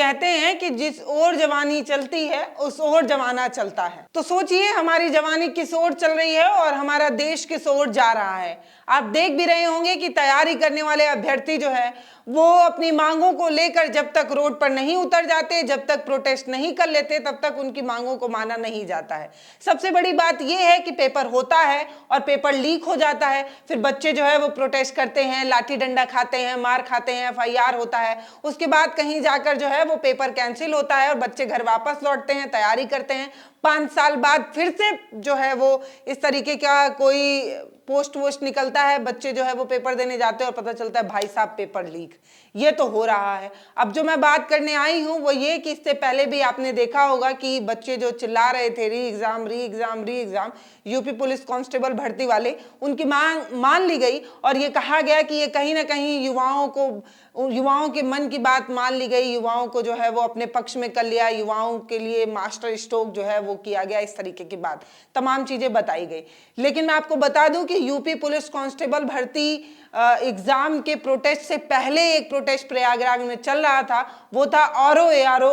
कहते हैं कि जिस ओर जवानी चलती है उस ओर जमाना चलता है। तो सोचिए हमारी जवानी किस ओर चल रही है और हमारा देश किस ओर जा रहा है। आप देख भी रहे होंगे कि तैयारी करने वाले अभ्यर्थी जो है वो अपनी मांगों को लेकर जब तक रोड पर नहीं उतर जाते, जब तक प्रोटेस्ट नहीं कर लेते, तब तक उनकी मांगों को माना नहीं जाता है। सबसे बड़ी बात यह है कि पेपर होता है और पेपर लीक हो जाता है, फिर बच्चे जो है वो प्रोटेस्ट करते हैं, लाठी डंडा खाते हैं, मार खाते हैं, FIR होता है, उसके बाद कहीं जाकर जो है वो पेपर कैंसिल होता है और बच्चे घर वापस लौटते हैं, तैयारी करते हैं। 5 साल बाद फिर से जो है वो इस तरीके का कोई पोस्ट वोस्ट निकलता है, बच्चे जो है वो पेपर देने जाते हैं और पता चलता है भाई साहब पेपर लीक। ये तो हो रहा है। अब जो मैं बात करने आई हूँ वो ये कि इससे पहले भी आपने देखा होगा कि बच्चे जो चिल्ला रहे थे री एग्जाम, यूपी पुलिस कांस्टेबल भर्ती वाले, उनकी मांग मान ली गई और ये कहा गया कि ये कहीं ना कहीं युवाओं के मन की बात मान ली गई, युवाओं को जो है वो अपने पक्ष में कर लिया, युवाओं के लिए मास्टर स्ट्रोक जो है वो किया गया, इस तरीके की बात तमाम चीजें बताई गई। लेकिन मैं आपको बता दूं कि यूपी पुलिस कांस्टेबल भर्ती एग्जाम के प्रोटेस्ट से पहले एक प्रोटेस्ट प्रयागराज में चल रहा था, वो था ARO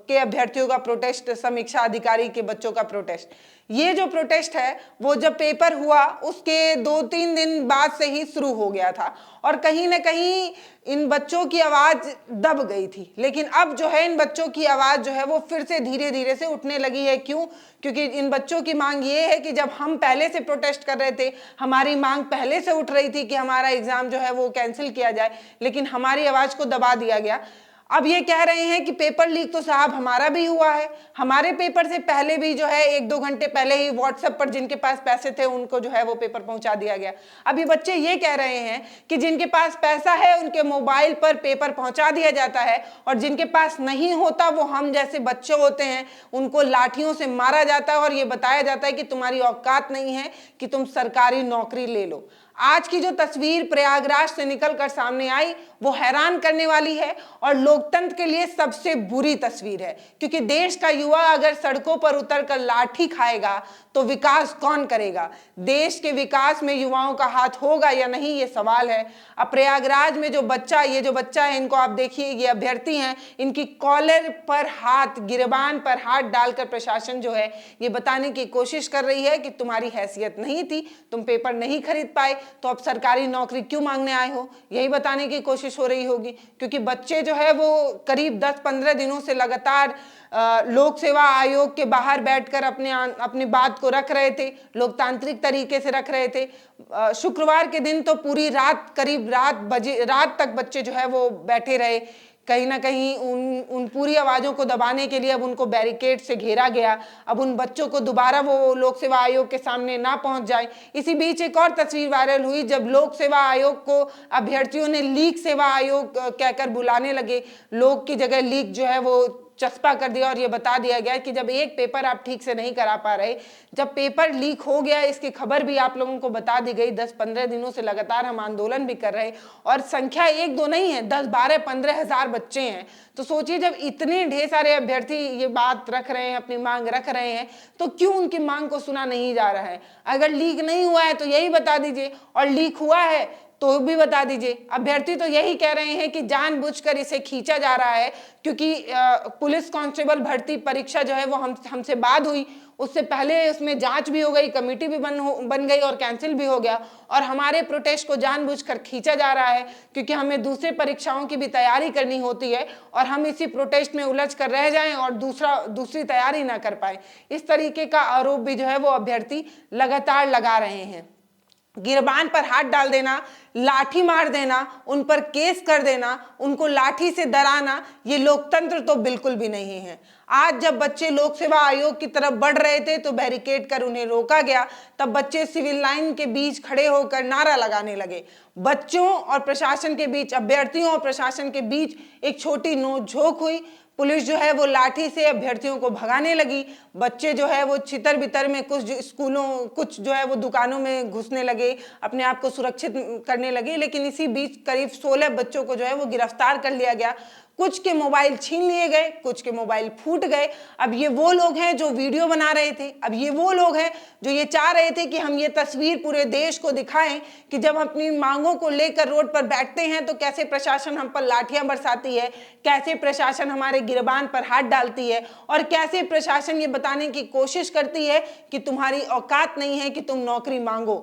के अभ्यर्थियों का प्रोटेस्ट, समीक्षा अधिकारी के बच्चों का प्रोटेस्ट। ये जो प्रोटेस्ट है वो जब पेपर हुआ उसके 2-3 दिन बाद से ही शुरू हो गया था और कहीं ना कहीं इन बच्चों की आवाज दब गई थी। लेकिन अब जो है इन बच्चों की आवाज जो है वो फिर से धीरे धीरे से उठने लगी है। क्यों? क्योंकि इन बच्चों की मांग ये है कि जब हम पहले से प्रोटेस्ट कर रहे थे, हमारी मांग पहले से उठ रही थी कि हमारा एग्जाम जो है वो कैंसिल किया जाए, लेकिन हमारी आवाज को दबा दिया गया। अब ये कह रहे हैं कि पेपर लीक तो साहब हमारा भी हुआ है, हमारे पेपर से पहले भी जो है 1-2 घंटे पहले ही व्हाट्सएप पर जिनके पास पैसे थे उनको जो है वो पेपर पहुंचा दिया गया। अब ये बच्चे ये कह रहे हैं कि जिनके पास पैसा है उनके मोबाइल पर पेपर पहुंचा दिया जाता है और जिनके पास नहीं होता वो हम जैसे बच्चे होते हैं, उनको लाठियों से मारा जाता है और ये बताया जाता है कि तुम्हारी औकात नहीं है कि तुम सरकारी नौकरी ले लो। आज की जो तस्वीर प्रयागराज से निकलकर सामने आई वो हैरान करने वाली है और लोकतंत्र के लिए सबसे बुरी तस्वीर है, क्योंकि देश का युवा अगर सड़कों पर उतरकर लाठी खाएगा तो विकास कौन करेगा? देश के विकास में युवाओं का हाथ होगा या नहीं, ये सवाल है। अब प्रयागराज में ये जो बच्चा है, इनको आप देखिए, ये अभ्यर्थी हैं, इनकी कॉलर पर हाथ, गिरबान पर हाथ डालकर प्रशासन जो है ये बताने की कोशिश कर रही है कि तुम्हारी हैसियत नहीं थी, तुम पेपर नहीं खरीद पाए, तो अब सरकारी नौकरी क्यों मांगने आए हो, यही बताने की कोशिश हो रही होगी। क्योंकि बच्चे जो है वो करीब 10-15 दिनों से लगातार लोक सेवा आयोग के बाहर बैठकर अपनी बात को रख रहे थे, लोकतांत्रिक तरीके से रख रहे थे। शुक्रवार के दिन तो पूरी रात, करीब रात तक बच्चे जो है वो बैठे रहे। कहीं ना कहीं उन पूरी आवाज़ों को दबाने के लिए अब उनको बैरिकेड से घेरा गया। अब उन बच्चों को दोबारा वो लोक सेवा आयोग के सामने ना पहुंच जाए। इसी बीच एक और तस्वीर वायरल हुई जब लोक सेवा आयोग को अभ्यर्थियों ने लीक सेवा आयोग कहकर बुलाने लगे। लोक की जगह लीक जो है वो चस्पा कर दिया और ये बता दिया गया कि जब एक पेपर आप ठीक से नहीं करा पा रहे, जब पेपर लीक हो गया, इसकी खबर भी आप लोगों को बता दी गई। 10-15 दिनों से लगातार हम आंदोलन भी कर रहे और संख्या 1-2 नहीं है, 10-12-15 हजार बच्चे हैं। तो सोचिए जब इतने ढेर सारे अभ्यर्थी ये बात रख रहे हैं, अपनी मांग रख रहे हैं, तो क्यों उनकी मांग को सुना नहीं जा रहा है? अगर लीक नहीं हुआ है तो यही बता दीजिए, और लीक हुआ है तो भी बता दीजिए। अभ्यर्थी तो यही कह रहे हैं कि जानबूझकर इसे खींचा जा रहा है, क्योंकि पुलिस कांस्टेबल भर्ती परीक्षा जो है वो हमसे बाद हुई, उससे पहले उसमें जांच भी हो गई, कमेटी भी बन गई और कैंसिल भी हो गया, और हमारे प्रोटेस्ट को जानबूझकर खींचा जा रहा है क्योंकि हमें दूसरी परीक्षाओं की भी तैयारी करनी होती है और हम इसी प्रोटेस्ट में उलझ कर रह जाएं और दूसरी तैयारी ना कर पाए। इस तरीके का आरोप भी जो है वो अभ्यर्थी लगातार लगा रहे हैं। गिरबान पर हाथ डाल देना, लाठी मार देना, उन पर केस कर देना, उनको लाठी से डराना, ये लोकतंत्र तो बिल्कुल भी नहीं है। आज जब बच्चे लोक सेवा आयोग की तरफ बढ़ रहे थे तो बैरिकेड कर उन्हें रोका गया, तब बच्चे सिविल लाइन के बीच खड़े होकर नारा लगाने लगे। बच्चों और प्रशासन के बीच, अभ्यर्थियों और प्रशासन के बीच एक छोटी नोकझोंक हुई। पुलिस जो है वो लाठी से अभ्यर्थियों को भगाने लगी। बच्चे जो है वो छितर बितर में कुछ जो है वो दुकानों में घुसने लगे, अपने आप को सुरक्षित करने लगे। लेकिन इसी बीच करीब 16 बच्चों को जो है वो गिरफ्तार कर लिया गया। कुछ के मोबाइल छीन लिए गए, कुछ के मोबाइल फूट गए। अब ये वो लोग हैं जो वीडियो बना रहे थे, अब ये वो लोग हैं जो ये चाह रहे थे कि हम ये तस्वीर पूरे देश को दिखाएं कि जब अपनी मांगों को लेकर रोड पर बैठते हैं तो कैसे प्रशासन हम पर लाठियां बरसाती है, कैसे प्रशासन हमारे गिरबान पर हाथ डालती है, और कैसे प्रशासन ये बताने की कोशिश करती है कि तुम्हारी औकात नहीं है कि तुम नौकरी मांगो,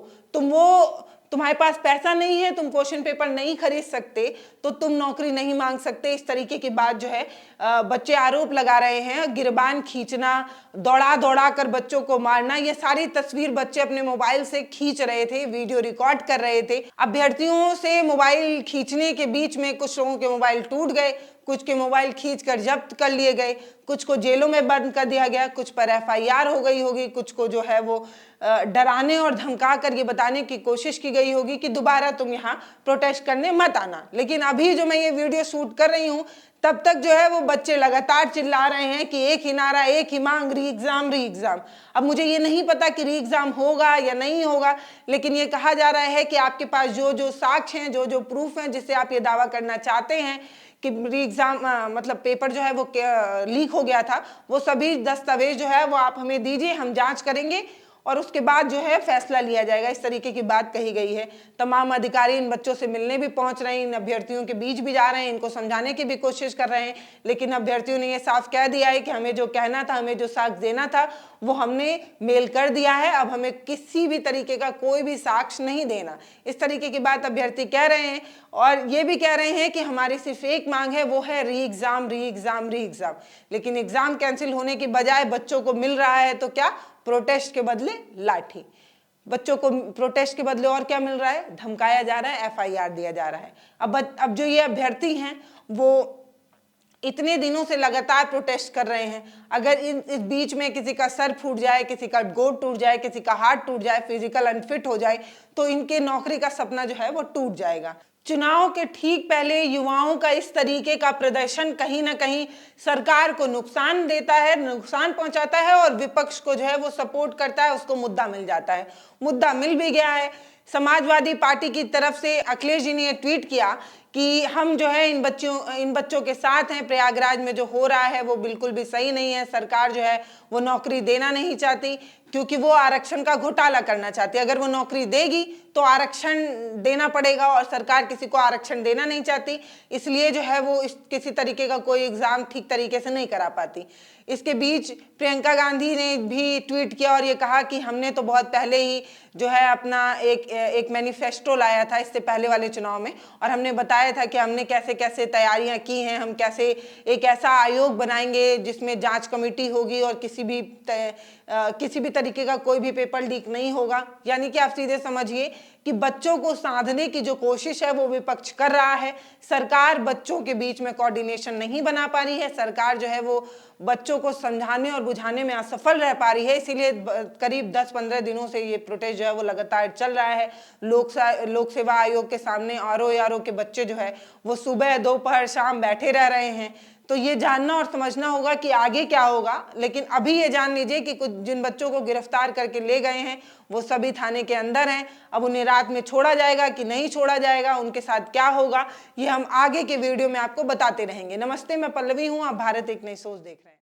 तुम्हारे पास पैसा नहीं है, तुम क्वेश्चन पेपर नहीं खरीद सकते, तो तुम नौकरी नहीं मांग सकते। इस तरीके की बात जो है बच्चे आरोप लगा रहे हैं। गिरबान खींचना, दौड़ा दौड़ा कर बच्चों को मारना, ये सारी तस्वीर बच्चे अपने मोबाइल से खींच रहे थे, वीडियो रिकॉर्ड कर रहे थे। अभ्यर्थियों से मोबाइल खींचने के बीच में कुछ लोगों के मोबाइल टूट गए, कुछ के मोबाइल खींचकर जब्त कर लिए गए, कुछ को जेलों में बंद कर दिया गया, कुछ पर एफआईआर हो गई होगी, कुछ को जो है वो डराने और धमका कर ये बताने की कोशिश की गई होगी कि दोबारा तुम यहाँ प्रोटेस्ट करने मत आना। लेकिन अभी जो मैं ये वीडियो शूट कर रही हूँ तब तक जो है वो बच्चे लगातार चिल्ला रहे हैं कि एक ही नारा, एक ही मांग, री एग्जाम, री एग्जाम। अब मुझे ये नहीं पता कि री एग्जाम होगा या नहीं होगा, लेकिन ये कहा जा रहा है कि आपके पास जो जो साक्ष्य हैं, जो जो प्रूफ हैं जिससे आप ये दावा करना चाहते हैं कि री एग्जाम मतलब पेपर जो है वो लीक हो गया था, वो सभी दस्तावेज जो है वो आप हमें दीजिए, हम जांच करेंगे और उसके बाद जो है फैसला लिया जाएगा। इस तरीके की बात कही गई है। तमाम अधिकारी इन बच्चों से मिलने भी पहुंच रहे हैं, इन अभ्यर्थियों के बीच भी जा रहे हैं, इनको समझाने की भी कोशिश कर रहे हैं, लेकिन अभ्यर्थियों ने ये साफ कह दिया है कि हमें जो कहना था, हमें जो साक्ष्य देना था वो हमने मेल कर दिया है, अब हमें किसी भी तरीके का कोई भी साक्ष्य नहीं देना। इस तरीके की बात अभ्यर्थी कह रहे हैं और ये भी कह रहे हैं कि हमारी सिर्फ एक मांग है, वो है री एग्जाम, री एग्जाम, री एग्जाम। लेकिन एग्जाम कैंसिल होने की बजाय बच्चों को मिल रहा है तो क्या? प्रोटेस्ट के बदले लाठी। बच्चों को प्रोटेस्ट के बदले और क्या मिल रहा है? धमकाया जा रहा है, एफआईआर दिया जा रहा है। अब जो ये अभ्यर्थी हैं वो इतने दिनों से लगातार प्रोटेस्ट कर रहे हैं, अगर इस बीच में किसी का सर फूट जाए, किसी का गोड़ टूट जाए, किसी का हाथ टूट जाए, फिजिकल अनफिट हो जाए, तो इनके नौकरी का सपना जो है वो टूट जाएगा। चुनाव के ठीक पहले युवाओं का इस तरीके का प्रदर्शन कहीं ना कहीं सरकार को नुकसान देता है, नुकसान पहुंचाता है, और विपक्ष को जो है वो सपोर्ट करता है, उसको मुद्दा मिल जाता है। मुद्दा मिल भी गया है। समाजवादी पार्टी की तरफ से अखिलेश जी ने ट्वीट किया कि हम जो है इन बच्चों के साथ हैं, प्रयागराज में जो हो रहा है वो बिल्कुल भी सही नहीं है, सरकार जो है वो नौकरी देना नहीं चाहती क्योंकि वो आरक्षण का घोटाला करना चाहती है। अगर वो नौकरी देगी तो आरक्षण देना पड़ेगा और सरकार किसी को आरक्षण देना नहीं चाहती, इसलिए जो है वो किसी तरीके का कोई एग्जाम ठीक तरीके से नहीं करा पाती। इसके बीच प्रियंका गांधी ने भी ट्वीट किया और ये कहा कि हमने तो बहुत पहले ही जो है अपना एक मैनिफेस्टो लाया था इससे पहले वाले चुनाव में, और हमने बताया था कि हमने कैसे कैसे तैयारियां की हैं, हम कैसे एक ऐसा आयोग बनाएंगे जिसमें जांच कमेटी होगी और किसी भी तरीके का कोई भी पेपर लीक नहीं होगा। यानी कि आप सीधे समझिए कि बच्चों को साधने की जो कोशिश है वो विपक्ष कर रहा है। सरकार बच्चों के बीच में कोऑर्डिनेशन नहीं बना पा रही है, सरकार जो है वो बच्चों को समझाने और बुझाने में असफल रह पा रही है, इसीलिए करीब 10-15 दिनों से ये प्रोटेस्ट जो है वो लगातार चल रहा है। लोक सेवा आयोग के सामने आरओ के बच्चे जो है वो सुबह, दोपहर, शाम बैठे रह रहे हैं। तो ये जानना और समझना होगा कि आगे क्या होगा, लेकिन अभी ये जान लीजिए कि कुछ जिन बच्चों को गिरफ्तार करके ले गए हैं वो सभी थाने के अंदर हैं। अब उन्हें रात में छोड़ा जाएगा कि नहीं छोड़ा जाएगा, उनके साथ क्या होगा, ये हम आगे के वीडियो में आपको बताते रहेंगे। नमस्ते, मैं पल्लवी हूँ, आप भारत एक नई सोच देख रहे हैं।